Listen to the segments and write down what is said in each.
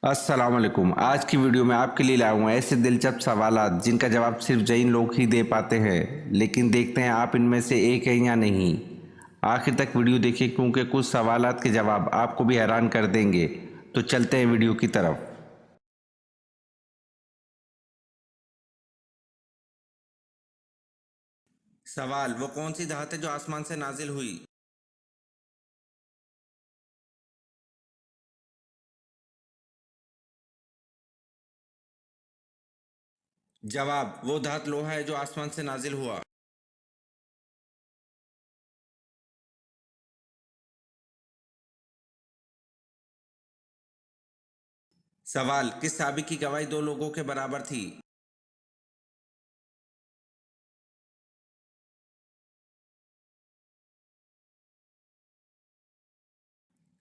अस्सलाम वालेकुम। आज की वीडियो में आपके लिए लाया हूँ ऐसे दिलचस्प सवालात जिनका जवाब सिर्फ जैन लोग ही दे पाते हैं। लेकिन देखते हैं आप इनमें से एक हैं या नहीं। आखिर तक वीडियो देखिए क्योंकि कुछ सवालात के जवाब आपको भी हैरान कर देंगे। तो चलते हैं वीडियो की तरफ। सवाल, वो कौन सी धात है जो आसमान से नाजिल हुई? जवाब, वो धात लोहा है जो आसमान से नाजिल हुआ। सवाल, किस साबिक की गवाही दो लोगों के बराबर थी?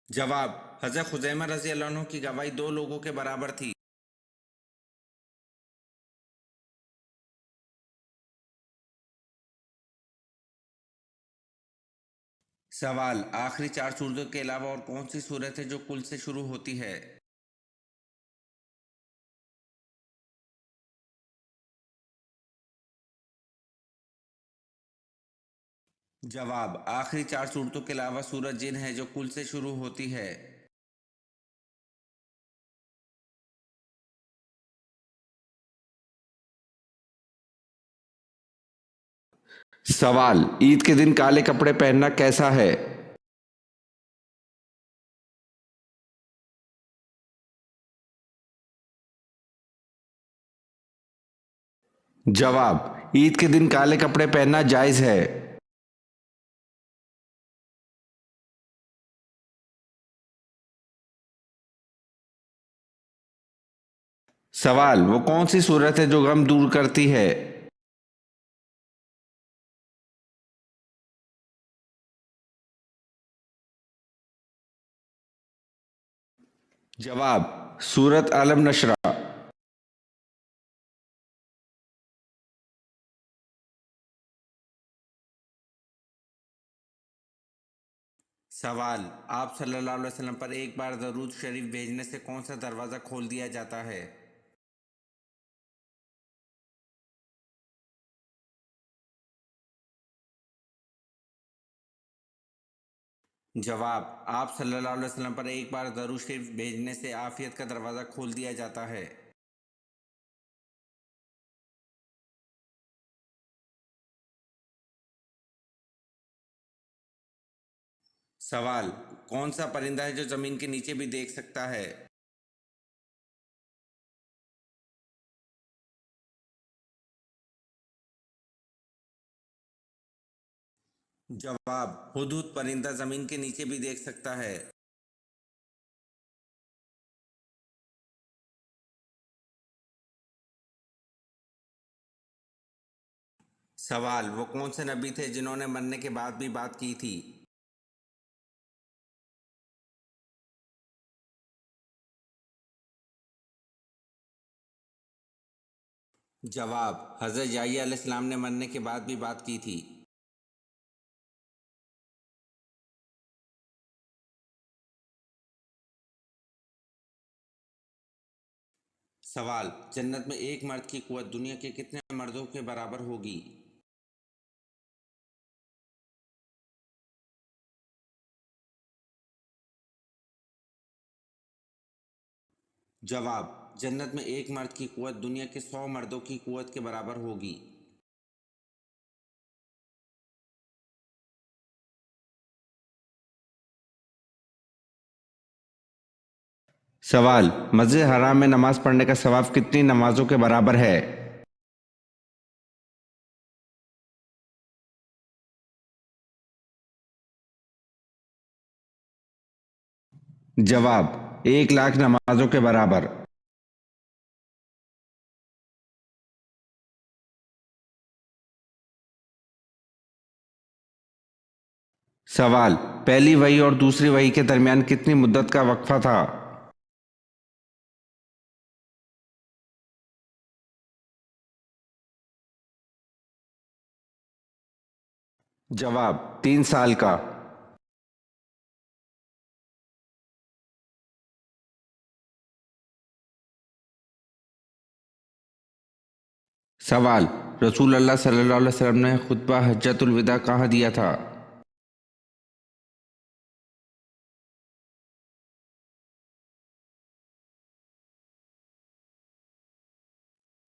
जवाब, हज़रत खुज़ैमा रज़ी अल्लाह अन्हु की गवाही दो लोगों के बराबर थी। सवाल, आखिरी चार सूरतों के अलावा और कौन सी सूरत है जो कुल से शुरू होती है? जवाब, आखिरी चार सूरतों के अलावा सूरत जिन है जो कुल से शुरू होती है। सवाल, ईद के दिन काले कपड़े पहनना कैसा है? जवाब, ईद के दिन काले कपड़े पहनना जायज है। सवाल, वो कौन सी सूरत है जो गम दूर करती है? जवाब, सूरत अलम नशरा। सवाल, आप सल्लल्लाहु अलैहि वसल्लम पर एक बार दरूद शरीफ भेजने से कौन सा दरवाज़ा खोल दिया जाता है? जवाब, आप सल्लल्लाहु अलैहि वसल्लम पर एक बार दरूद शरीफ भेजने से आफियत का दरवाज़ा खोल दिया जाता है। सवाल, कौन सा परिंदा है जो ज़मीन के नीचे भी देख सकता है? जवाब, हुदहुद परिंदा ज़मीन के नीचे भी देख सकता है। सवाल, वो कौन से नबी थे जिन्होंने मरने के बाद भी बात की थी? जवाब, हज़रत याह्या अलैहिस्सलाम ने मरने के बाद भी बात की थी। सवाल, जन्नत में एक मर्द की कुव्वत दुनिया के कितने मर्दों के बराबर होगी? जवाब, जन्नत में एक मर्द की कुव्वत दुनिया के 100 मर्दों की कुव्वत के बराबर होगी। सवाल, मस्जिद हराम में नमाज पढ़ने का सवाब कितनी नमाजों के बराबर है? जवाब, 1 लाख नमाजों के बराबर। सवाल, पहली वही और दूसरी वही के दरमियान कितनी मुद्दत का वक्फा था? जवाब, 3 साल का। सवाल, रसूल अल्लाह सल्लल्लाहु अलैहि वसल्लम ने खुतबा हज्जतुल विदा कहाँ दिया था?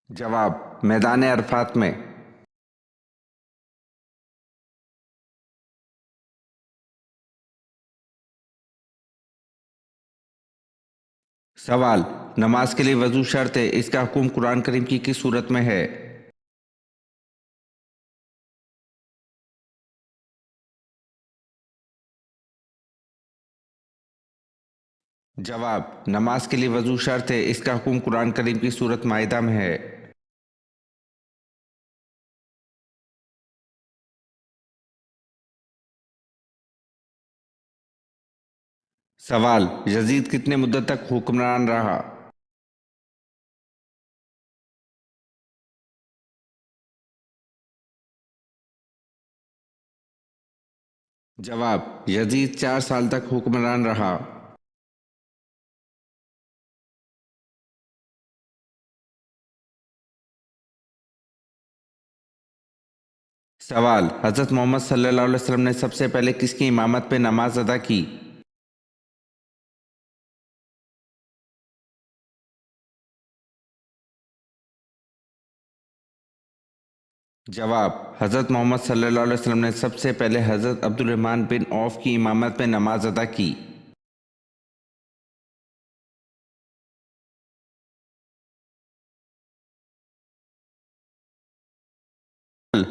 जवाब, मैदान अरफात में। सवाल, नमाज के लिए वजू शर्त है, इसका हुक्म कुरान करीम की किस सूरत में है? जवाब, नमाज के लिए वजू शर्त है, इसका हुक्म कुरान करीम की सूरत माइदा में है। सवाल, यजीद कितने मुद्दत तक हुक्मरान रहा? जवाब, यजीद 4 साल तक हुक्मरान रहा। सवाल, हजरत मोहम्मद सल्लल्लाहु अलैहि वसल्लम ने सबसे पहले किसकी इमामत पे नमाज अदा की? जवाब, हजरत मोहम्मद सल्लल्लाहु अलैहि वसल्लम ने सबसे पहले हजरत अब्दुल रहमान बिन औफ की इमामत पे नमाज अदा की।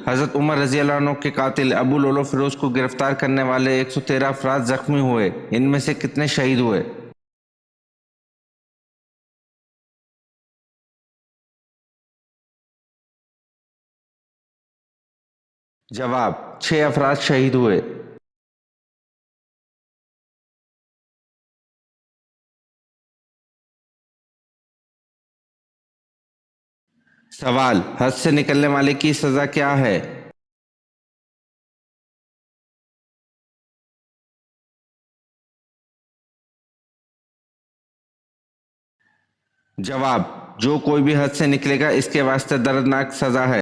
हजरत उमर रजी अल्लाह अन्हु के कातिल अबू लोलो फिरोज को गिरफ्तार करने वाले 113 अफराद जख्मी हुए, इनमें से कितने शहीद हुए? जवाब, 6 अफराद शहीद हुए। सवाल, हज से निकलने वाले की सजा क्या है? जवाब, जो कोई भी हज से निकलेगा इसके वास्ते दर्दनाक सजा है।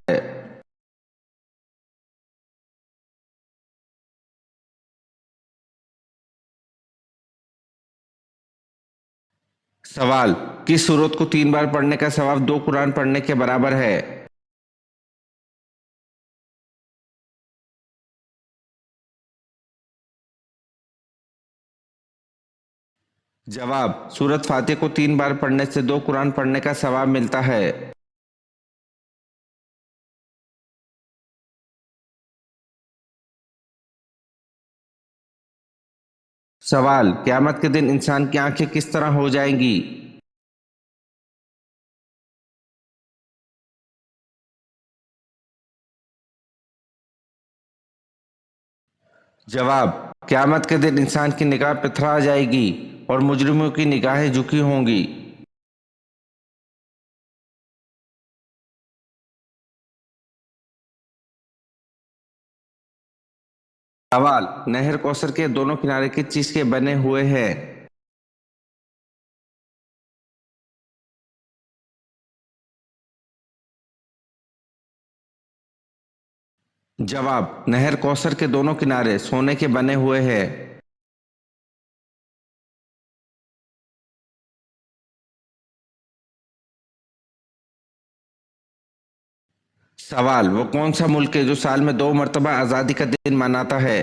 सवाल, किस सूरत को 3 बार पढ़ने का सवाब 2 कुरान पढ़ने के बराबर है? जवाब, सूरत फातिह को 3 बार पढ़ने से 2 कुरान पढ़ने का सवाब मिलता है। सवाल, क़यामत के दिन इंसान की आंखें किस तरह हो जाएंगी? जवाब, क़यामत के दिन इंसान की निगाह पथरा जाएगी और मुजरिमों की निगाहें झुकी होंगी। सवाल, नहर कौसर के दोनों किनारे किस चीज के बने हुए हैं? जवाब, नहर कौसर के दोनों किनारे सोने के बने हुए हैं। सवाल, वो कौन सा मुल्क है जो साल में 2 मरतबा आज़ादी का दिन मनाता है?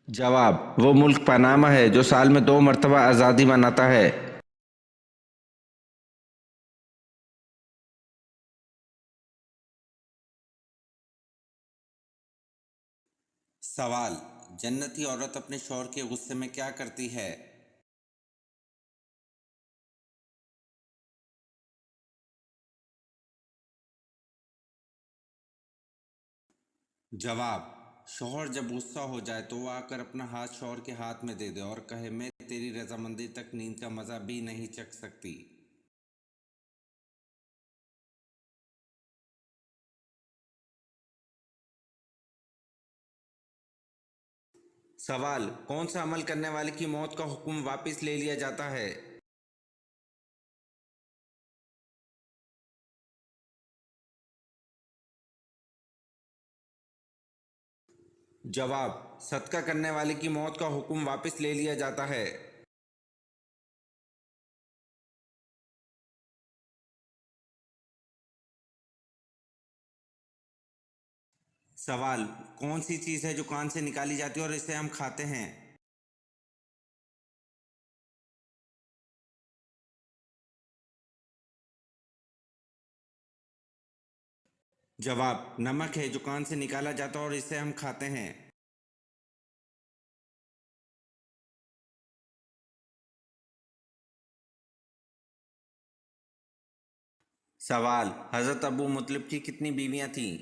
जवाब, वो मुल्क पनामा है जो साल में 2 मरतबा आज़ादी मनाता है। सवाल, जन्नती औरत अपने शौहर के गुस्से में क्या करती है? जवाब, शौहर जब गुस्सा हो जाए तो वह आकर अपना हाथ शौहर के हाथ में दे दे और कहे, मैं तेरी रजामंदी तक नींद का मजा भी नहीं चख सकती। सवाल, कौन सा अमल करने वाले की मौत का हुक्म वापस ले लिया जाता है? जवाब, सदका करने वाले की मौत का हुक्म वापस ले लिया जाता है। सवाल, कौन सी चीज़ है जो कान से निकाली जाती है और इसे हम खाते हैं? जवाब, नमक है जो कान से निकाला जाता है और इसे हम खाते हैं। सवाल, हज़रत अबू मुतलिब की कितनी बीवियां थीं?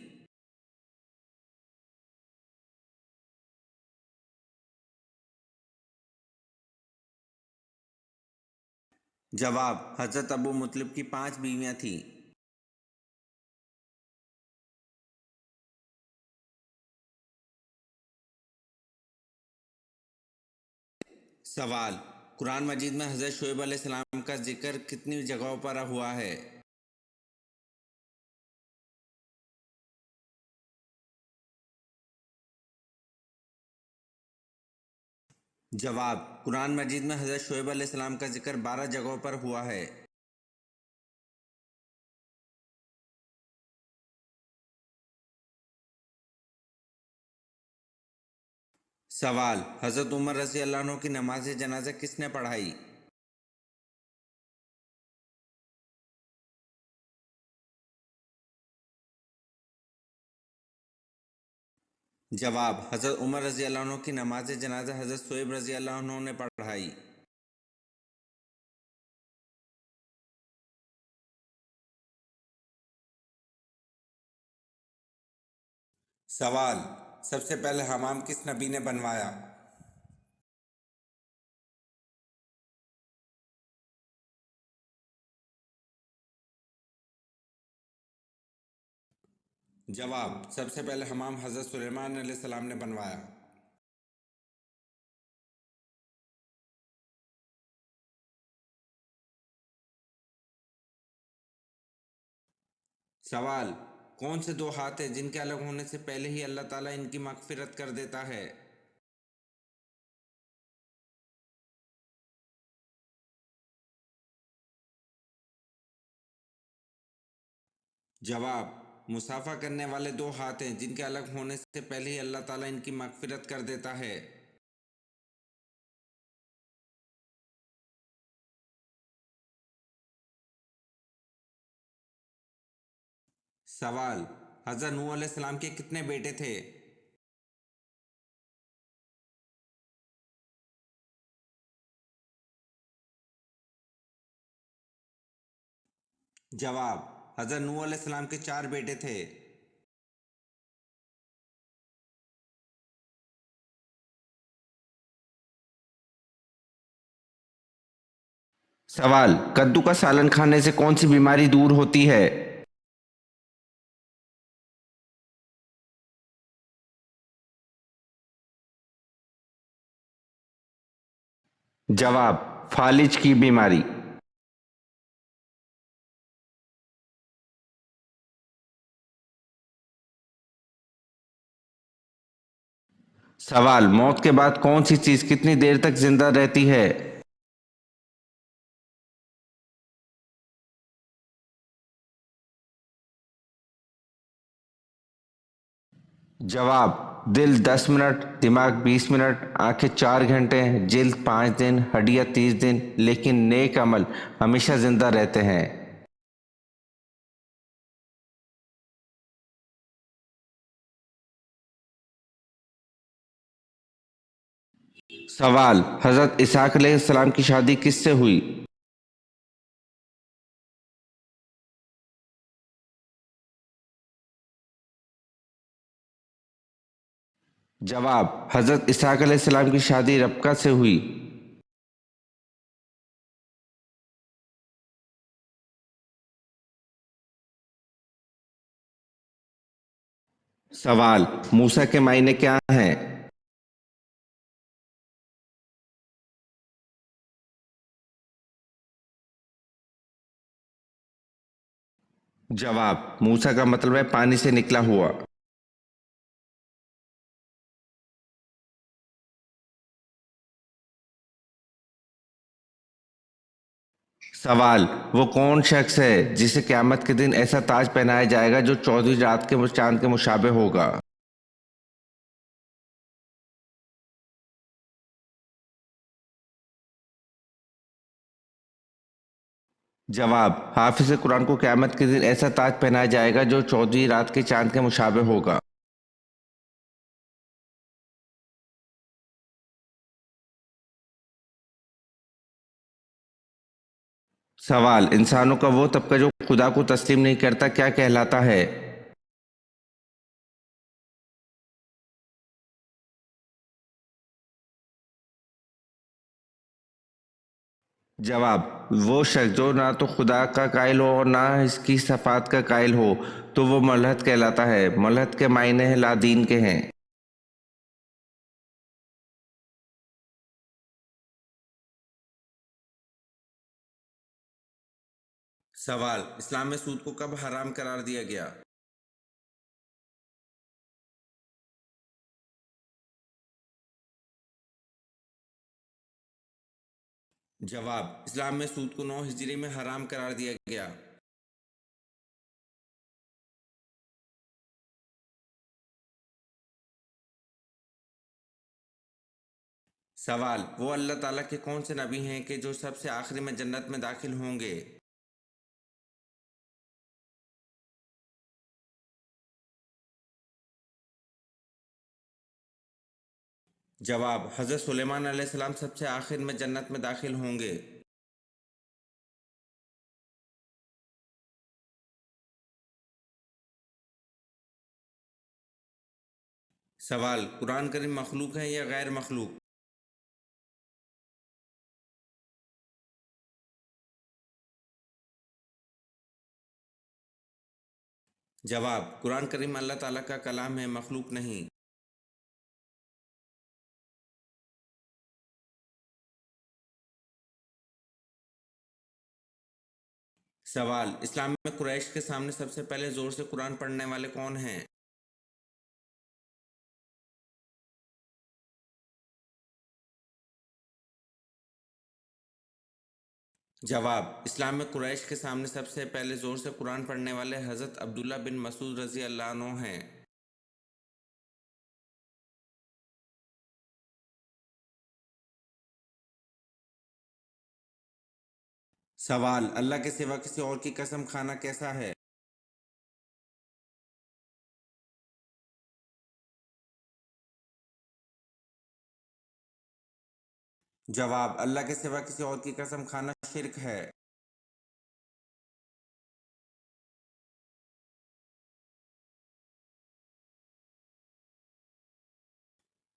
जवाब, हज़रत अबू मुतलिब की 5 बीवियां थीं। सवाल, कुरान मजीद में हज़रत शुएब अलैहिस्सलाम का जिक्र कितनी जगहों पर हुआ है? जवाब, कुरान मजीद में हज़रत शुएब अलैहिस्सलाम का जिक्र 12 जगहों पर हुआ है। सवाल, हज़रत उमर रज़ी अल्लाह अन्हु की नमाज जनाजा किसने पढ़ाई? जवाब, हज़रत उमर रज़ी अल्लाह अन्हु की नमाज जनाजा हज़रत शुएब रज़ी अल्लाह अन्हु ने पढ़ाई। सवाल, सबसे पहले हमाम किस नबी ने बनवाया? जवाब, सबसे पहले हमाम हज़रत सुलेमान अलैहिस्सलाम ने बनवाया। सवाल, कौन से 2 हाथ हैं जिनके अलग होने से पहले ही अल्लाह ताला इनकी मग़फ़िरत कर देता है? जवाब, मुसाफ़ा करने वाले 2 हाथ हैं जिनके अलग होने से पहले ही अल्लाह ताला इनकी मग़फ़िरत कर देता है। सवाल, हज़रत नूह अलैहिस्सलाम के कितने बेटे थे? जवाब, हज़रत नूह अलैहिस्सलाम के 4 बेटे थे। सवाल, कद्दू का सालन खाने से कौन सी बीमारी दूर होती है? जवाब, फालिज की बीमारी। सवाल, मौत के बाद कौन सी चीज़ कितनी देर तक जिंदा रहती है? जवाब, दिल 10 मिनट, दिमाग 20 मिनट, आंखें 4 घंटे, जिल्द 5 दिन, हड्डियां 30 दिन, लेकिन नेक अमल हमेशा जिंदा रहते हैं। सवाल, हजरत इसहाक अलैहिस्सलाम की शादी किससे हुई? जवाब, हजरत इसहाक अलैहिस्सलाम की शादी रबका से हुई। सवाल, मूसा के मायने क्या हैं? जवाब, मूसा का मतलब है पानी से निकला हुआ। सवाल, वो कौन शख्स है जिसे क़यामत के दिन ऐसा ताज पहनाया जाएगा जो 14वीं रात के चांद के मुशाबे होगा? जवाब, हाफिज कुरान को क़यामत के दिन ऐसा ताज पहनाया जाएगा जो 14वीं रात के चांद के मुशाबे होगा। सवाल, इंसानों का वो तबका जो खुदा को तस्लीम नहीं करता क्या कहलाता है? जवाब, वो शख्स जो ना तो खुदा का कायल हो और ना इसकी सफ़ात का कायल हो तो वो मलहद कहलाता है। मलहद के मायने हैं लादीन के हैं। सवाल, इस्लाम में सूद को कब हराम करार दिया गया? जवाब, इस्लाम में सूद को 9 हिजरी में हराम करार दिया गया। सवाल, वो अल्लाह ताला के कौन से नबी हैं कि जो सबसे आखिरी में जन्नत में दाखिल होंगे? जवाब, हज़रत सुलेमान अलैहिस्सलाम सबसे आखिर में जन्नत में दाखिल होंगे। सवाल, कुरान करीम मखलूक है या गैर मखलूक? जवाब, कुरान करीम अल्लाह ताला का कलाम है, मखलूक नहीं। सवाल, इस्लाम में कुरैश के सामने सबसे पहले जोर से कुरान पढ़ने वाले कौन हैं? जवाब, इस्लाम में कुरैश के सामने सबसे पहले जोर से कुरान पढ़ने वाले हज़रत अब्दुल्ला बिन मसूद रज़ी अल्लाह अन्हु हैं। सवाल, अल्लाह के सिवा किसी और की कसम खाना कैसा है? जवाब, अल्लाह के सिवा किसी और की कसम खाना शिर्क है।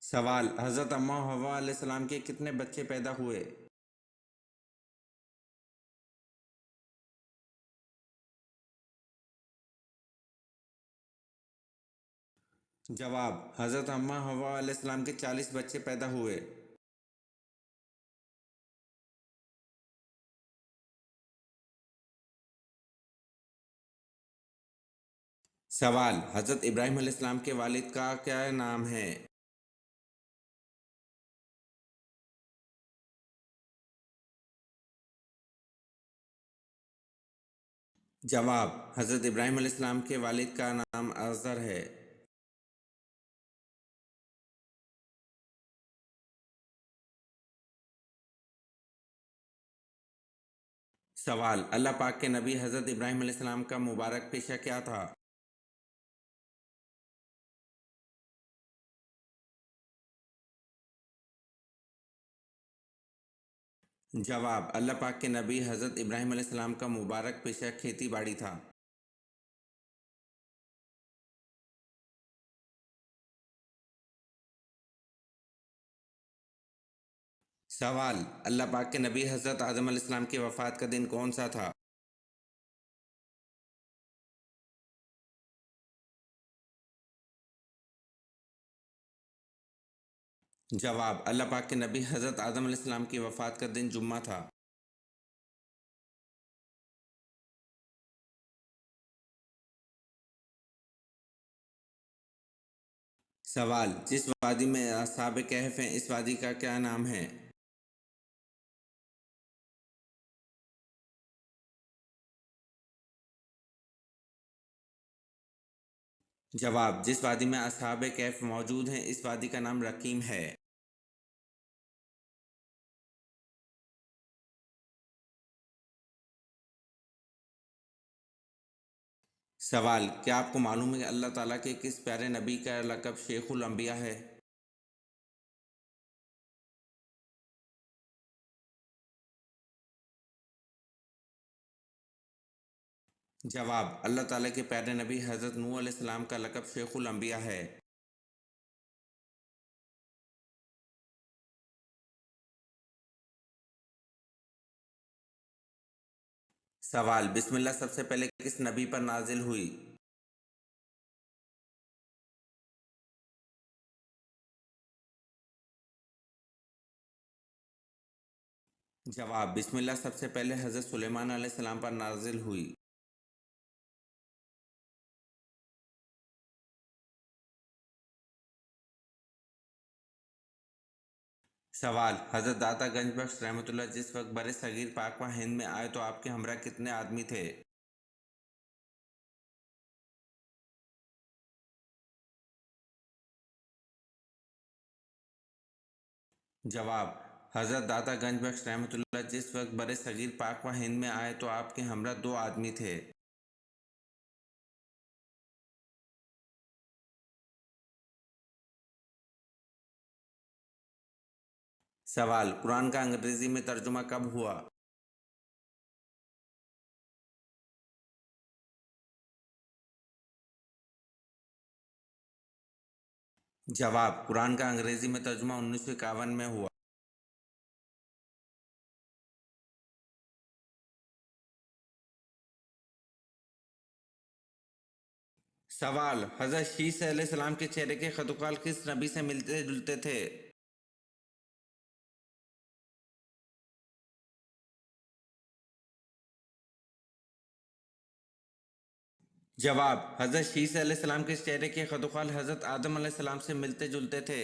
सवाल, हज़रत अम्मा हव्वा अलैहिस्सलाम के कितने बच्चे पैदा हुए? जवाब, हज़रत अम्मा हव्वा अलैहिस्सलाम के 40 बच्चे पैदा हुए। सवाल, हज़रत इब्राहीम अलैहिस्सलाम के वालिद का क्या नाम है? जवाब, हज़रत इब्राहीम अलैहिस्सलाम के वालिद का नाम अज़र है। सवाल, अल्लाह पाक के नबी हज़रत इब्राहीम अलैहिस्सलाम का मुबारक पेशा क्या था? जवाब, अल्लाह पाक के नबी हज़रत इब्राहीम अलैहिस्सलाम का मुबारक पेशा खेती बाड़ी था। सवाल, अल्लाह पाक के नबी हज़रत आदम अलैहिस्सलाम की वफ़ात का दिन कौन सा था? जवाब, अल्लाह पाक के नबी हज़रत आदम अलैहिस्सलाम की वफ़ात का दिन जुम्मा था। सवाल, जिस वादी में असहाब कहफ हैं, इस वादी का क्या नाम है? जवाब, जिस वादी में असहाब कहफ मौजूद हैं, इस वादी का नाम रकीम है। सवाल, क्या आपको मालूम है कि अल्लाह ताला के किस प्यारे नबी का लक़ब शेखुल अंबिया है? जवाब, अल्लाह ताला के प्यारे नबी हज़रत नूह अलैहिस्सलाम का लक़ब शेखुल अंबिया है। सवाल, बिस्मिल्लाह सबसे पहले किस नबी पर नाजिल हुई? जवाब, बिस्मिल्लाह सबसे पहले हज़रत सुलेमान अलैहिस्सलाम पर नाजिल हुई। सवाल, हज़रत दाता गंज बख्श रहमतुल्लाह जिस वक्त बरे सगीर पाक व हिंद में आए तो आपके हमरा कितने आदमी थे? जवाब, हज़रत दाता गंज बख्श रहमतुल्लाह जिस वक्त बरे सगीर पाक व हिंद में आए तो आपके हमरा दो आदमी थे। सवाल, कुरान का अंग्रेजी में तर्जुमा कब हुआ? जवाब, कुरान का अंग्रेजी में तर्जुमा 1951 में हुआ। सवाल, हज़रत शीस अलैहिस्सलाम के चेहरे के खतुकाल किस नबी से मिलते जुलते थे? जवाब, हज़रत शीस अलैहिस्सलाम के चेहरे के खतुकाल हज़रत आदम अलैहिस्सलाम से मिलते जुलते थे।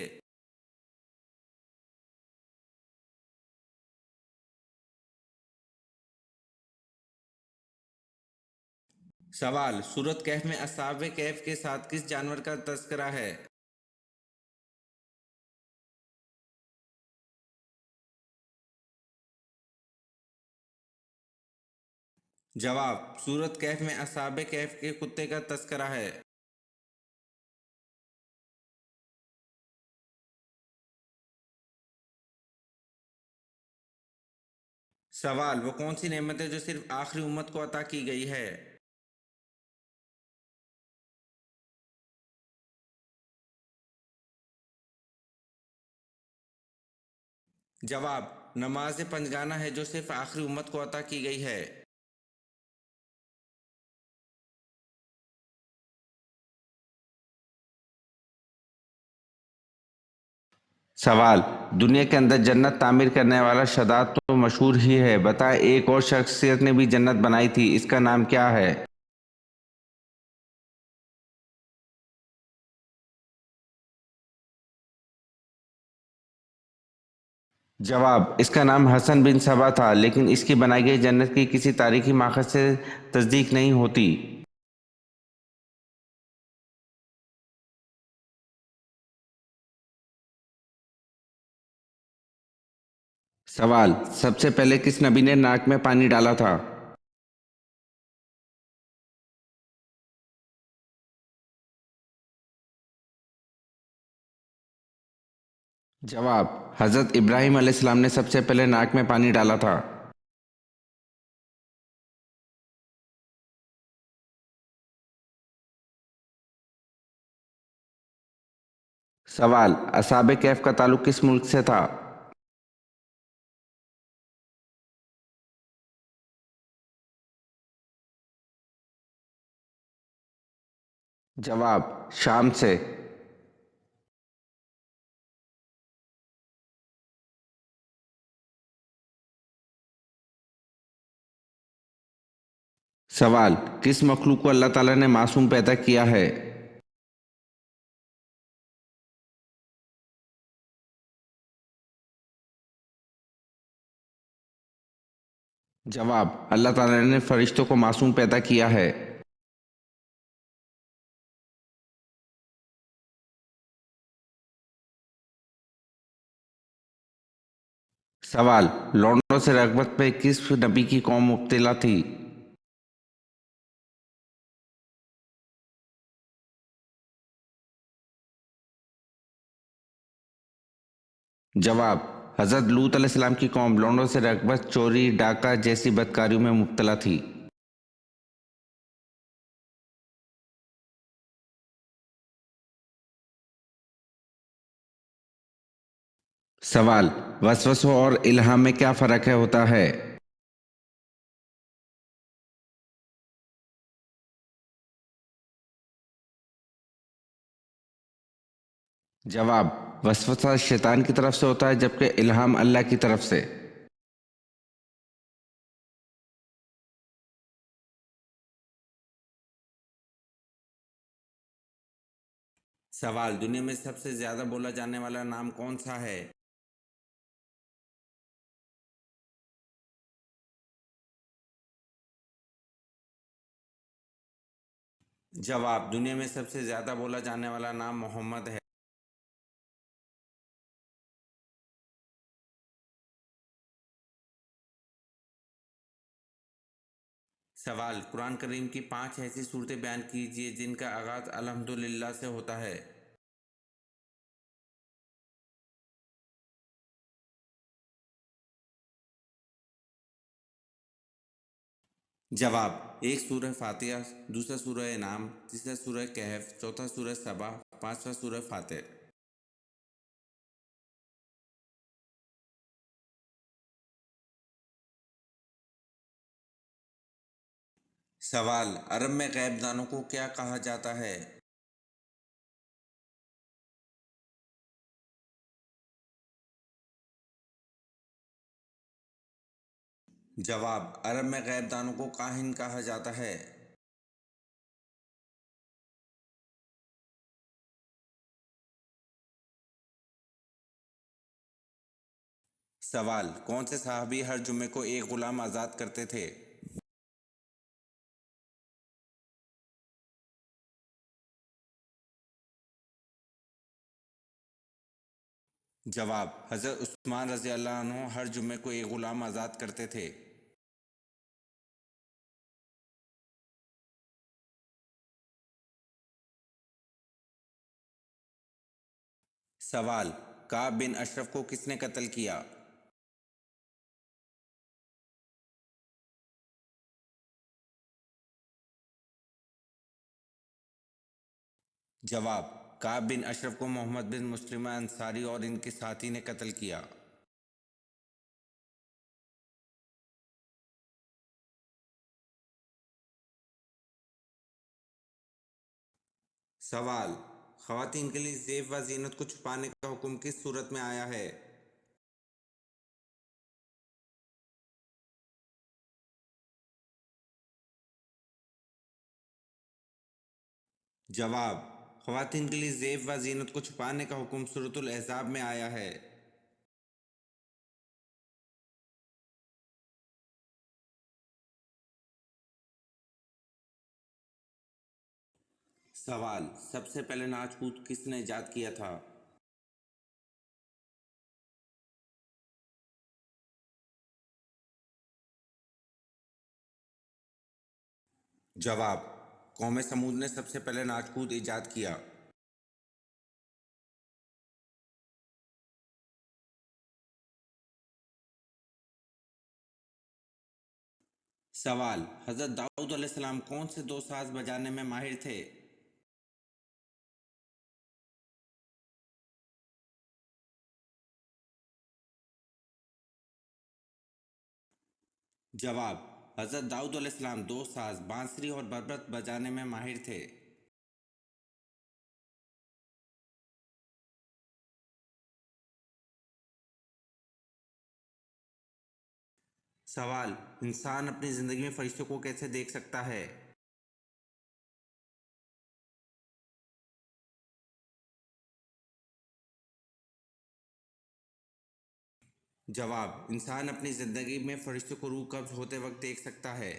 सवाल, सूरत कहफ में अस्हाब कहफ के साथ किस जानवर का तज़किरा है? जवाब, सूरत कहफ में अस्हाब कहफ के कुत्ते का तज़किरा है। सवाल, वो कौन सी नेमत है जो सिर्फ आखिरी उम्मत को अता की गई है? जवाब, नमाज पंजगाना है जो सिर्फ आखिरी उम्मत को अता की गई है। सवाल, दुनिया के अंदर जन्नत तामीर करने वाला शदाद तो मशहूर ही है, बताएं एक और शख्सियत ने भी जन्नत बनाई थी, इसका नाम क्या है? जवाब, इसका नाम हसन बिन सबा था, लेकिन इसकी बनाई गई जन्नत की किसी तारीखी माखज़ से तस्दीक नहीं होती। सवाल, सबसे पहले किस नबी ने नाक में पानी डाला था? जवाब, हज़रत इब्राहीम अलैहिस्सलाम ने सबसे पहले नाक में पानी डाला था। सवाल, असहाब कैफ का ताल्लुक किस मुल्क से था? जवाब, शाम से। सवाल, किस मखलूक को अल्लाह ताला ने मासूम पैदा किया है? जवाब, अल्लाह ताला ने फरिश्तों को मासूम पैदा किया है। सवाल, लौंडों से रगबत पे किस नबी की कौम मुब्तला थी? जवाब, हज़रत लूत अलैहिस्सलाम की कौम लौंडों से रगबत, चोरी, डाका जैसी बदकारियों में मुब्तला थी। सवाल, वसवसों और इल्हाम में क्या फ़र्क है होता है? जवाब, वसवसा शैतान की तरफ से होता है जबकि इल्हाम अल्लाह की तरफ से। सवाल, दुनिया में सबसे ज्यादा बोला जाने वाला नाम कौन सा है? जवाब, दुनिया में सबसे ज्यादा बोला जाने वाला नाम मोहम्मद है। सवाल, कुरान करीम की 5 ऐसी सूरतें बयान कीजिए जिनका आगाज अल्हम्दुलिल्लाह से होता है। जवाब, एक सूरह फातिहा, दूसरा सूरह इनाम, तीसरा सूरह कहफ, चौथा सूरह सबा, पांचवा सूरह फातिर। सवाल, अरब में गैबदानों को क्या कहा जाता है? जवाब, अरब में गैबदानों को काहिन कहा जाता है। सवाल, कौन से सहाबी हर जुम्मे को एक गुलाम आज़ाद करते थे? जवाब, हज़रत उस्मान रज़ी अल्लाह अन्हु हर जुम्मे को एक गुलाम आज़ाद करते थे। सवाल, काब बिन अशरफ को किसने कत्ल किया? जवाब, काब बिन अशरफ को मोहम्मद बिन मुस्लिमा अंसारी और इनके साथी ने कत्ल किया। सवाल, ख़वातीन के लिए ज़ेब व ज़ीनत को छुपाने का हुक्म किस सूरत में आया है? जवाब, ख़वातीन के लिए ज़ेब व ज़ीनत को छुपाने का हुक्म सूरतुल अहज़ाब में आया है। सवाल, सबसे पहले नाच कूद किसने ईजाद किया था? जवाब, कौम समूद ने सबसे पहले नाच कूद ईजाद किया। सवाल, हज़रत दाऊद अलैहिस्सलाम कौन से दो साज बजाने में माहिर थे? जवाब, हज़रत दाऊद अलैहिस्सलाम दो साज बांसुरी और बरबत बजाने में माहिर थे। सवाल, इंसान अपनी ज़िंदगी में फरिश्तों को कैसे देख सकता है? जवाब, इंसान अपनी ज़िंदगी में फरिश्तों को रूह कब्ज़ होते वक्त देख सकता है।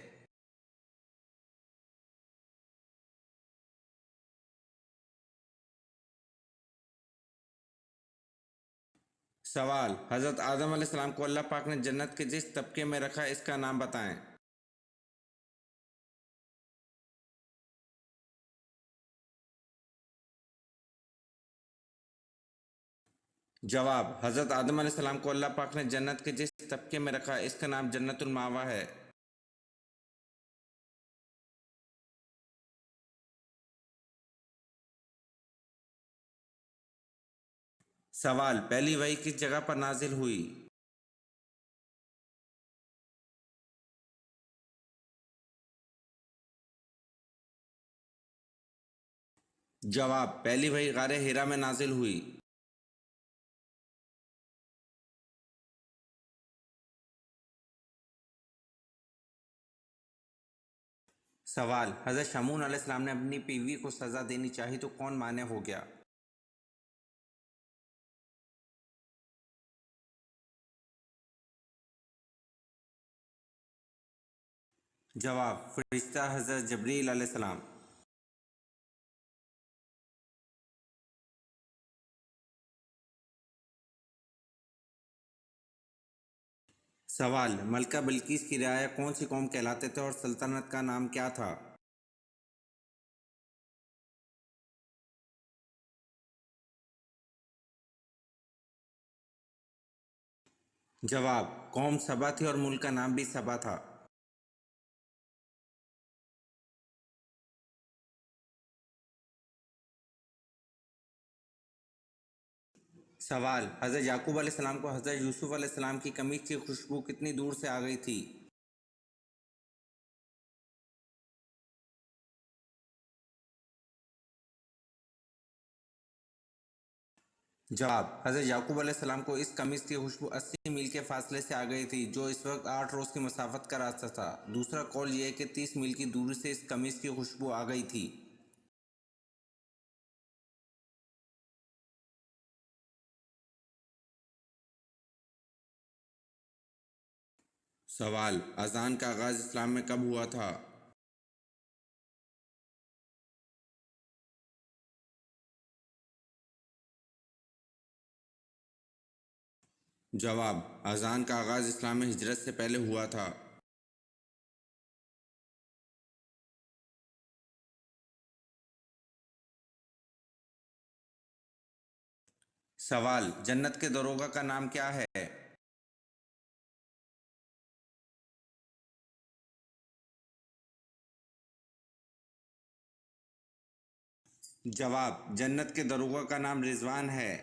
सवाल, हज़रत आदम अलैहिस्सलाम को अल्लाह पाक ने जन्नत के जिस तबके में रखा इसका नाम बताएं। जवाब, हज़रत आदम अलैहिस्सलाम को अल्लाह पाक ने जन्नत के जिस तबके में रखा इसका नाम जन्नतुल मावा है। सवाल, पहली वही किस जगह पर नाजिल हुई। जवाब, पहली वही गारे हिरा में नाजिल हुई। सवाल, हज़रत शमून अलैहिस्सलाम ने अपनी बीवी को सज़ा देनी चाहिए तो कौन मान्य हो गया। जवाब, फरिश्ता हज़रत जबरील अलैहिस्सलाम। सवाल, मलका बिल्किस की रियाया कौन सी कौम कहलाते थे और सल्तनत का नाम क्या था। जवाब, कौम सबा थी और मुल्क का नाम भी सबा था। सवाल, हज़रत याकूब अलैहिस्सलाम को हज़रत यूसुफ अलैहिस्सलाम की कमीज की खुशबू कितनी दूर से आ गई थी। जवाब, हज़रत याकूब अलैहिस्सलाम को इस कमीज की खुशबू 80 मील के फासले से आ गई थी, जो इस वक्त 8 रोज़ की मसाफत का रास्ता था। दूसरा कौल यह है कि 30 मील की दूरी से इस कमीज की खुशबू आ गई थी। सवाल, अजान का आगाज़ इस्लाम में कब हुआ था। जवाब, अजान का आगाज़ इस्लाम में हिजरत से पहले हुआ था। सवाल, जन्नत के दरोगा का नाम क्या है। जवाब, जन्नत के दरोगा का नाम रिजवान है।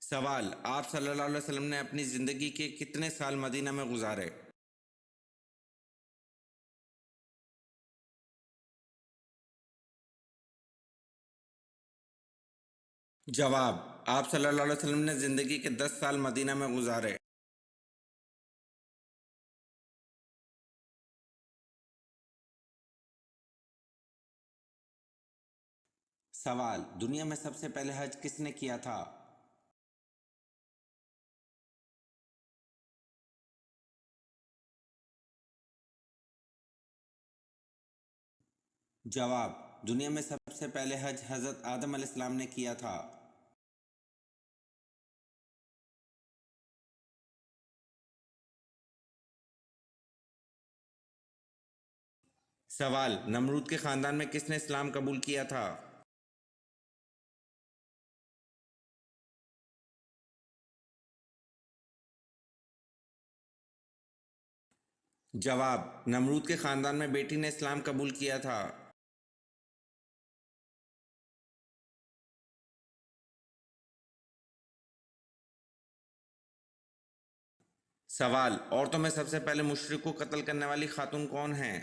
सवाल, आप सल्लल्लाहु अलैहि वसल्लम ने अपनी ज़िंदगी के कितने साल मदीना में गुजारे। जवाब, आप सल्लल्लाहु अलैहि वसल्लम ने ज़िंदगी के 10 साल मदीना में गुजारे। सवाल, दुनिया में सबसे पहले हज किसने किया था। जवाब, दुनिया में सबसे पहले हज हज़रत आदम अलैहिस्सलाम ने किया था। सवाल, नमरूद के ख़ानदान में किसने इस्लाम कबूल किया था। जवाब, नमरूद के ख़ानदान में बेटी ने इस्लाम कबूल किया था। सवाल, औरतों में सबसे पहले मुशरिक को कत्ल करने वाली खातून कौन है।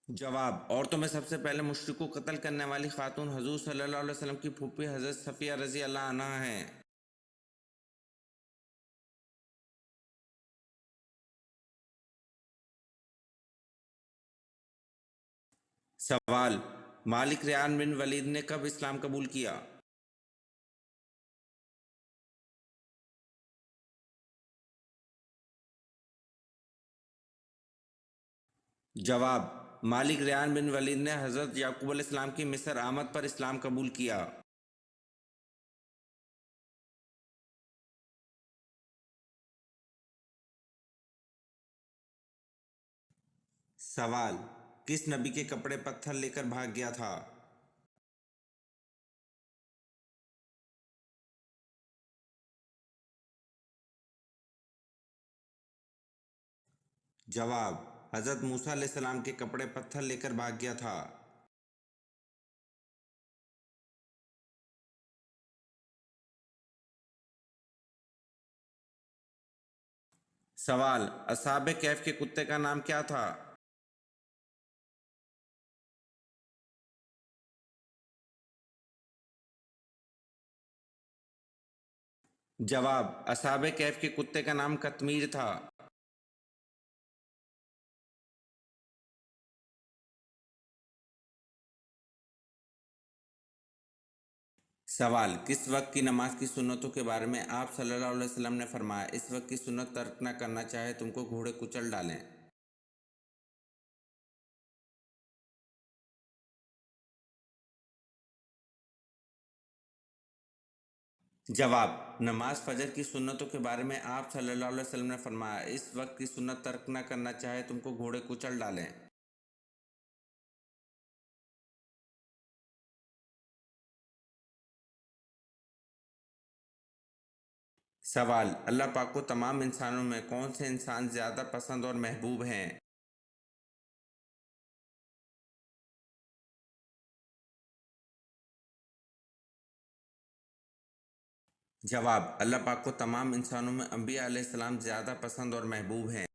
जवाब, औरतों में सबसे पहले मुशरिक को कत्ल करने वाली खातून हजूर सल्लल्लाहु अलैहि वसल्लम की फूफी हज़रत सफ़िया रज़ी अल्लाह अन्हा हैं। सवाल, मालिक रेयान बिन वलीद ने कब इस्लाम कबूल किया? जवाब, मालिक रेयान बिन वलीद ने हज़रत याकूब अलैहिस्सलाम की मिस्र आमद पर इस्लाम कबूल किया। सवाल, किस नबी के कपड़े पत्थर लेकर भाग गया था? जवाब, हज़रत मूसा अलैहिस्सलाम के कपड़े पत्थर लेकर भाग गया था। सवाल, असहाबे कैफ के कुत्ते का नाम क्या था? जवाब, असहाबे कैफ के कुत्ते का नाम कतमीर था। सवाल, किस वक्त की नमाज की सुन्नतों के बारे में आप सल्लल्लाहु अलैहि वसल्लम ने फरमाया, इस वक्त की सुन्नत तर्क न करना चाहे तुमको घोड़े कुचल डालें? जवाब, नमाज फजर की सुन्नतों के बारे में आप सल्लल्लाहु अलैहि वसल्लम ने फरमाया, इस वक्त की सुन्नत तर्क न करना चाहे तुमको घोड़े कुचल डालें। सवाल, अल्लाह पाक को तमाम इंसानों में कौन से इंसान ज़्यादा पसंद और महबूब हैं? जवाब, अल्लाह पाक को तमाम इंसानों में अंबिया अलैहिस्सलाम ज़्यादा पसंद और महबूब हैं।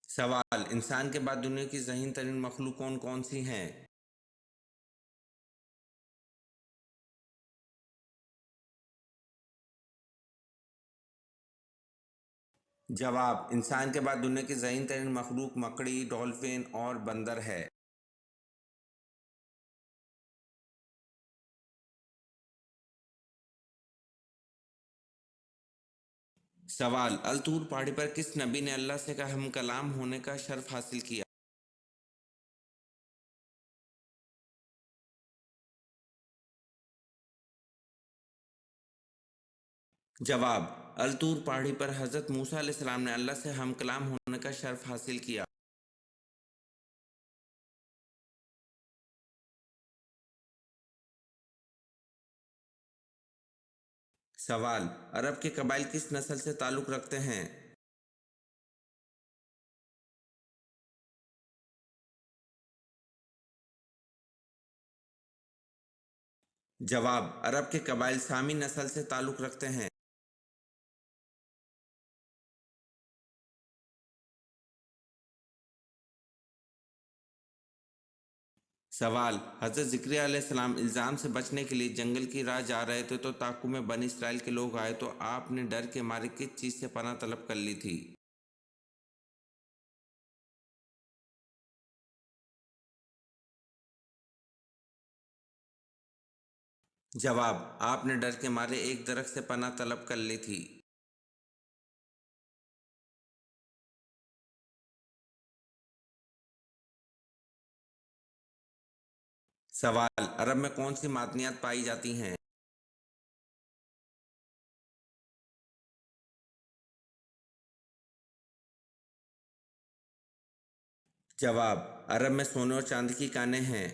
सवाल, इंसान के बाद दुनिया की ज़हीन तरीन मखलूक कौन कौन सी हैं? जवाब, इंसान के बाद दुनिया की ज़हीन तरीन मखलूक मकड़ी, डॉल्फिन और बंदर है। सवाल, अल-तूर पहाड़ी पर किस नबी ने अल्लाह से कहा हम कलाम होने का शर्फ हासिल किया? जवाब, अल-तूर पहाड़ी पर हज़रत मूसा अलैहिस्सलाम ने अल्लाह से हम कलाम होने का शर्फ हासिल किया। सवाल, अरब के कबाइल किस नस्ल से ताल्लुक़ रखते हैं? जवाब, अरब के कबाइल सामी नस्ल से ताल्लुक़ रखते हैं। सवाल, हज़रत ज़िक्रिया अलैहिस्सलाम इल्ज़ाम से बचने के लिए जंगल की राह जा रहे थे तो ताक़ू में बनी इसराइल के लोग आए तो आपने डर के मारे किस चीज़ से पनाह तलब कर ली थी? जवाब, आपने डर के मारे एक दरख्त से पनाह तलब कर ली थी। सवाल, अरब में कौन सी मादनियात पाई जाती हैं? जवाब, अरब में सोने और चांदी की कानें हैं।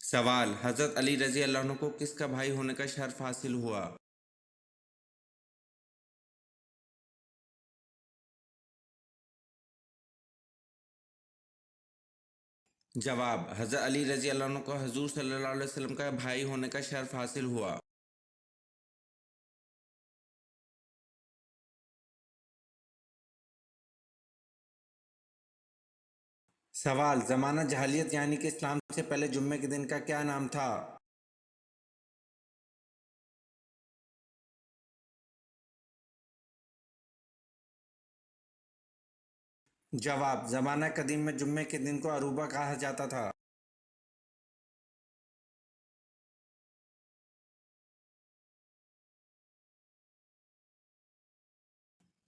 सवाल, हज़रत अली रज़ी अल्लाह अन्हु को किसका भाई होने का शर्फ हासिल हुआ? जवाब, हज़रत अली रज़ी अल्लाह अन्हु को हज़ूर सल्लल्लाहु अलैहि वसल्लम का भाई होने का शर्फ हासिल हुआ। सवाल, ज़माना जहालियत यानी कि इस्लाम से पहले जुम्मे के दिन का क्या नाम था? जवाब, ज़माना कदीम में जुम्मे के दिन को अरूबा कहा जाता था।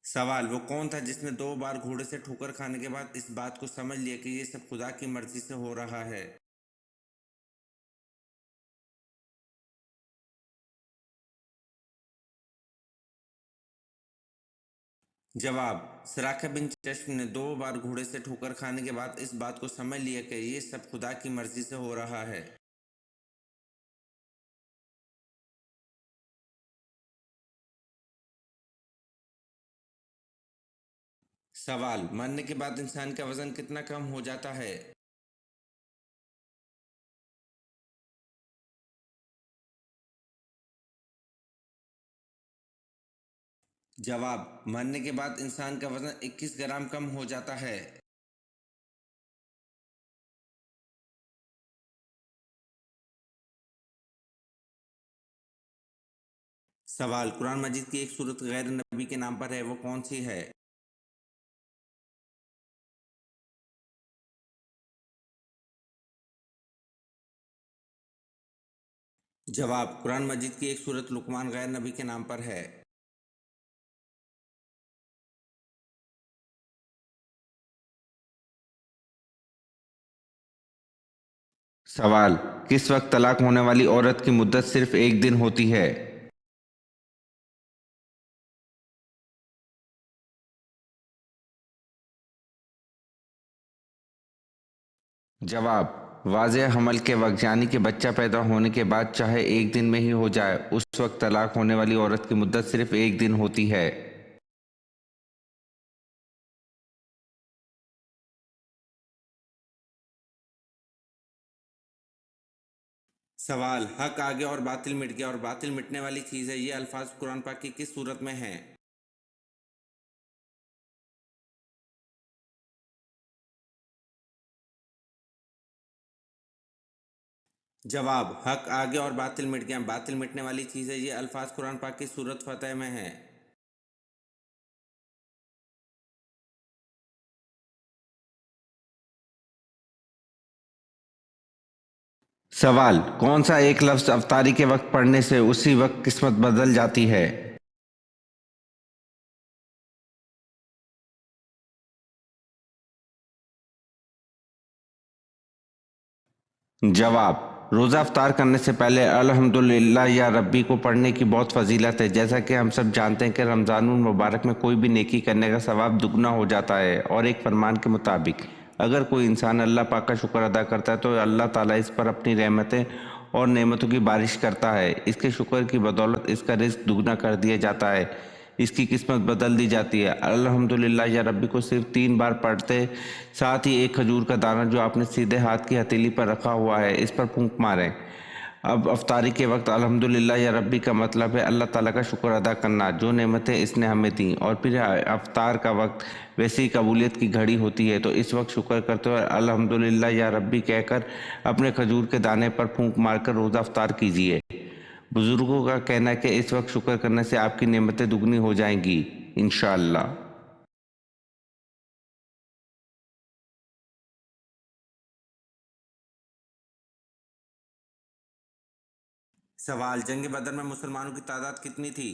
सवाल, वो कौन था जिसने 2 बार घोड़े से ठोकर खाने के बाद इस बात को समझ लिया कि ये सब खुदा की मर्जी से हो रहा है? जवाब, सराका बिन चश्म ने 2 बार घोड़े से ठोकर खाने के बाद इस बात को समझ लिया कि ये सब खुदा की मर्जी से हो रहा है। सवाल, मरने के बाद इंसान का वजन कितना कम हो जाता है? जवाब, मरने के बाद इंसान का वजन 21 ग्राम कम हो जाता है। सवाल, कुरान मजीद की एक सूरत गैर नबी के नाम पर है, वो कौन सी है? जवाब, कुरान मजीद की एक सूरत लुकमान गैर नबी के नाम पर है। सवाल, किस वक्त तलाक होने वाली औरत की मुद्दत सिर्फ 1 दिन होती है? जवाब, वाज़ेह हमल के वक्त यानी कि बच्चा पैदा होने के बाद चाहे 1 दिन में ही हो जाए, उस वक्त तलाक होने वाली औरत की मुद्दत सिर्फ 1 दिन होती है। सवाल, हक आ गया और बातिल मिट गया और बातिल मिटने वाली चीज़ है, ये अल्फाज कुरान पाक की किस सूरत में हैं? जवाब, हक आ गया और बातिल मिट गया, बातिल मिटने वाली चीज़ है, ये अल्फाज कुरान पाक की सूरत फतह में है। सवाल, कौन सा एक लफ्ज़ अवतारी के वक्त पढ़ने से उसी वक्त किस्मत बदल जाती है? जवाब, रोज़ा अफ्तार करने से पहले अल्हम्दुलिल्लाह या रब्बी को पढ़ने की बहुत फजीलत है। जैसा कि हम सब जानते हैं कि रमज़ानुल मुबारक में कोई भी नेकी करने का सवाब दुगना हो जाता है और एक फरमान के मुताबिक अगर कोई इंसान अल्लाह पाक का शुक्र अदा करता है तो अल्लाह ताला इस पर अपनी रहमतें और नेमतों की बारिश करता है। इसके शुक्र की बदौलत इसका रिज़्क दुगना कर दिया जाता है, इसकी किस्मत बदल दी जाती है। अल्हम्दुलिल्लाह या रब्बी को सिर्फ 3 बार पढ़ते, साथ ही एक खजूर का दाना जो आपने सीधे हाथ की हथेली पर रखा हुआ है इस पर फूंक मारें। अब अफ्तारी के वक्त अल्हम्दुलिल्लाह या रब्बी का मतलब है अल्लाह ताला का शुक्र अदा करना जो नेमतें इसने हमें दी, और फिर अफ्तार का वक्त वैसे ही कबूलियत की घड़ी होती है, तो इस वक्त शुक्र करते हुए अल्हम्दुलिल्लाह या रब्बी कहकर अपने खजूर के दाने पर फूंक मारकर रोज़ा अफ्तार कीजिए। बुजुर्गों का कहना है कि इस वक्त शुक्र करने से आपकी नेमतें दुगनी हो जाएंगी इंशाअल्लाह। सवाल, जंग बदर में मुसलमानों की तादाद कितनी थी?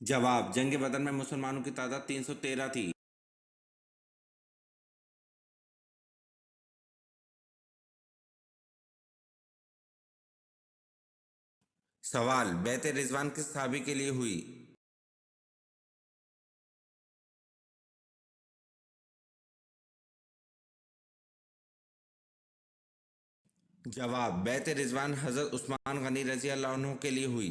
जवाब, जंग बदर में मुसलमानों की तादाद 313 थी। सवाल, बैत रिजवान किस सहाबी के लिए हुई? जवाब, बैत रिजवान हजरत उस्मान गनी रजी अल्लाह अन्हु के लिए हुई।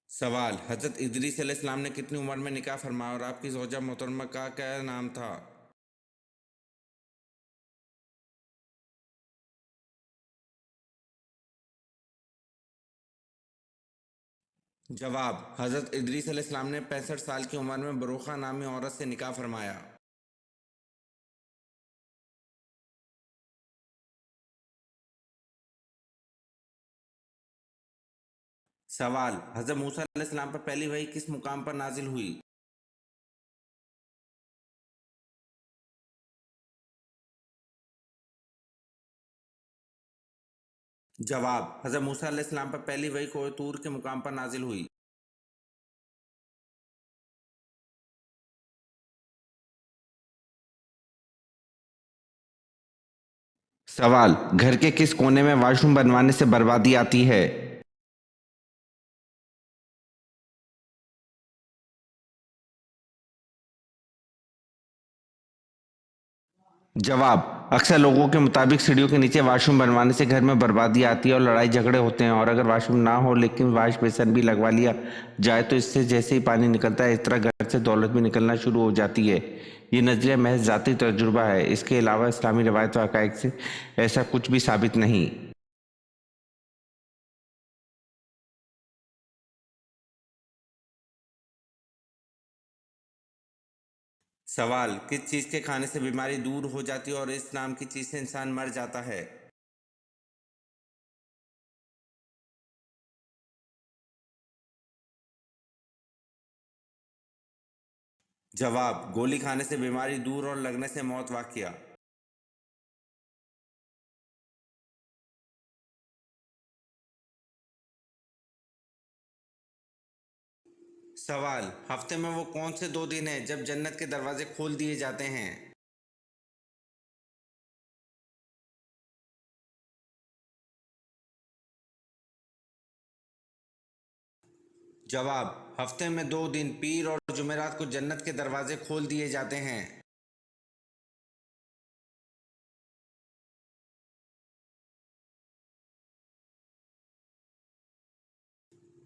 सवाल, हजरत इदरीस अलैहिस्सलाम ने कितनी उम्र में निकाह फरमाया और आपकी ज़ौजा मोहतरमा का क्या नाम था? जवाब, हज़रत इदरीस अलैहिस्सलाम ने 65 साल की उम्र में बरूखा नामी औरत से निकाह फरमाया। सवाल, हज़रत मूसा अलैहिस्सलाम पर पहली वही किस मुकाम पर नाजिल हुई? जवाब, हज़रत मूसा अलैहिस्सलाम पर पहली वही कोह तूर के मुकाम पर नाजिल हुई। सवाल, घर के किस कोने में वॉशरूम बनवाने से बर्बादी आती है? जवाब, अक्सर लोगों के मुताबिक सीढ़ियों के नीचे वॉशरूम बनवाने से घर में बर्बादी आती है और लड़ाई झगड़े होते हैं, और अगर वॉशरूम ना हो लेकिन वॉश बेसिन भी लगवा लिया जाए तो इससे जैसे ही पानी निकलता है इस तरह घर से दौलत भी निकलना शुरू हो जाती है। ये नज़रिया महज ज़ाती तजुर्बा है, इसके अलावा इस्लामी रवायत व हक़ाइक़ से ऐसा कुछ भी साबित नहीं। सवाल, किस चीज़ के खाने से बीमारी दूर हो जाती है और इस नाम की चीज़ से इंसान मर जाता है? जवाब, गोली खाने से बीमारी दूर और लगने से मौत वाक़या। सवाल, हफ्ते में वो कौन से 2 दिन हैं जब जन्नत के दरवाजे खोल दिए जाते हैं? जवाब, हफ्ते में 2 दिन पीर और जुमेरात को जन्नत के दरवाजे खोल दिए जाते हैं।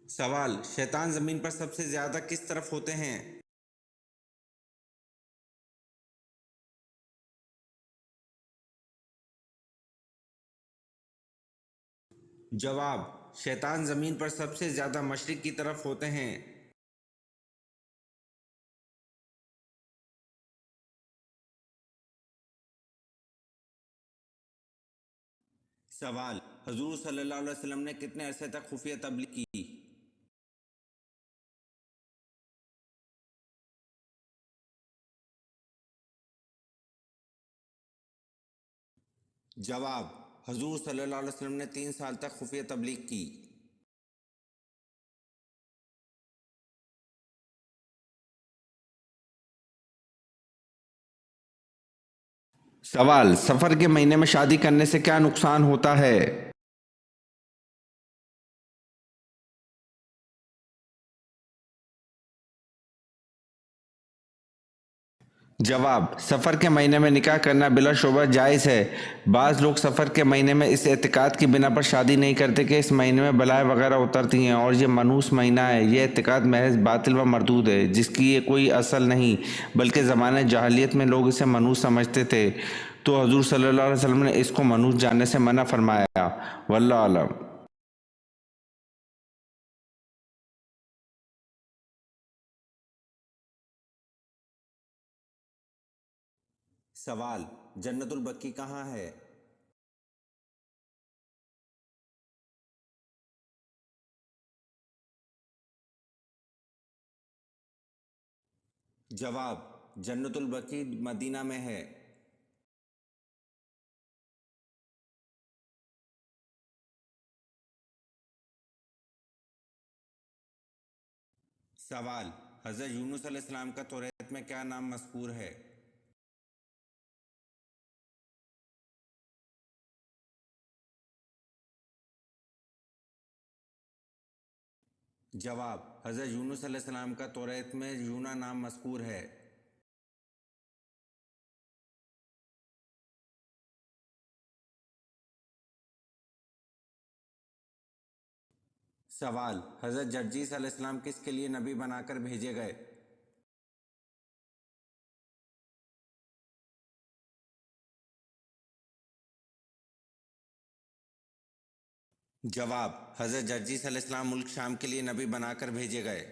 सवाल, शैतान जमीन पर सबसे ज्यादा किस तरफ होते हैं? जवाब, शैतान जमीन पर सबसे ज्यादा मशरिक की तरफ होते हैं। सवाल, हजूर सल्लल्लाहु अलैहि वसल्लम ने कितने अरसे तक खुफिया तबलीग की? जवाब, हजूर सल्लल्लाहु अलैहि वसल्लम ने 3 साल तक खुफिया तबलीग की। सवाल, सफर के महीने में शादी करने से क्या नुकसान होता है? जवाब, सफ़र के महीने में निकाह करना बिलाशुबह जायज़ है। बाज़ लोग सफ़र के महीने में इस एतक़ाद की बिना पर शादी नहीं करते कि इस महीने में बलाएँ वगैरह उतरती हैं और ये मनहूस महीना है। ये एतक़ाद महज बातिल व मरदूद है, जिसकी ये कोई असल नहीं, बल्कि ज़माने जहालियत में लोग इसे मनहूस समझते थे। तो हज़ूर सल्लल्लाहु अलैहि वसल्लम ने इसको मनहूस जानने से मना फरमाया। वल्लाहु आलम। सवाल, जन्नतुल बकी कहाँ है? जवाब, जन्नतुल बकी मदीना में है। सवाल, हज़रत यूनुस अलैहिस्सलाम का तौरात में क्या नाम मज़कूर है? जवाब, हज़रत यूनुस अलैहिस्सलाम का तौरात में यूना नाम मज़कूर है। सवाल, हज़रत जर्जीस अलैहिस्सलाम किसके लिए नबी बनाकर भेजे गए? जवाब, हज़रत जर्जीस अलैहिस्सलाम मुल्क शाम के लिए नबी बनाकर भेजे गए।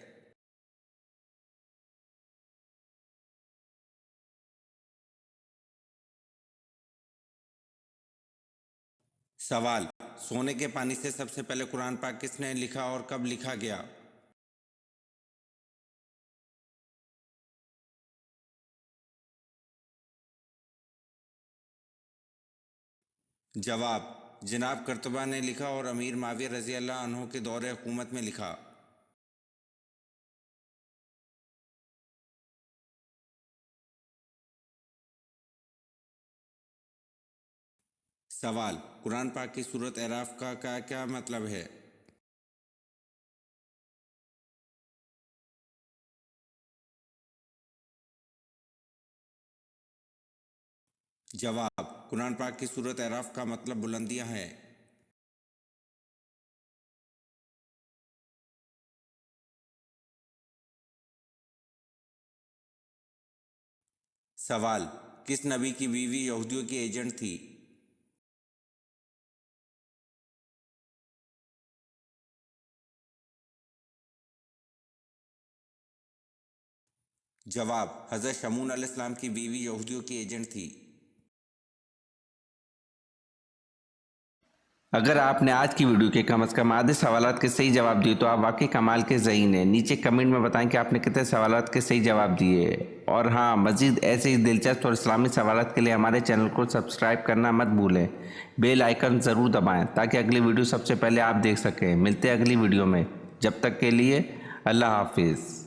सवाल, सोने के पानी से सबसे पहले कुरान पाक किसने लिखा और कब लिखा गया? जवाब, जनाब कर्तबा ने लिखा और अमीर माविया रज़ी अल्लाह अन्हो के दौरे हुकूमत में लिखा। सवाल, कुरान पाक की सूरत एराफ का क्या मतलब है? जवाब, कुरान पाक की सूरत एराफ का मतलब बुलंदियां है। सवाल, किस नबी की बीवी यहूदियों की एजेंट थी? जवाब, हज़रत शमून अलैहिस्सलाम की बीवी यहूदियों की एजेंट थी। अगर आपने आज की वीडियो के कम से कम आधे सवालात के सही जवाब दिए तो आप वाकई कमाल के ज़हीन हैं। नीचे कमेंट में बताएं कि आपने कितने सवालात के सही जवाब दिए। और हाँ, मज़ीद ऐसे ही दिलचस्प और इस्लामी सवालात के लिए हमारे चैनल को सब्सक्राइब करना मत भूलें। बेल आइकन ज़रूर दबाएं ताकि अगली वीडियो सबसे पहले आप देख सकें। मिलते हैं अगली वीडियो में, जब तक के लिए अल्लाह हाफिज़।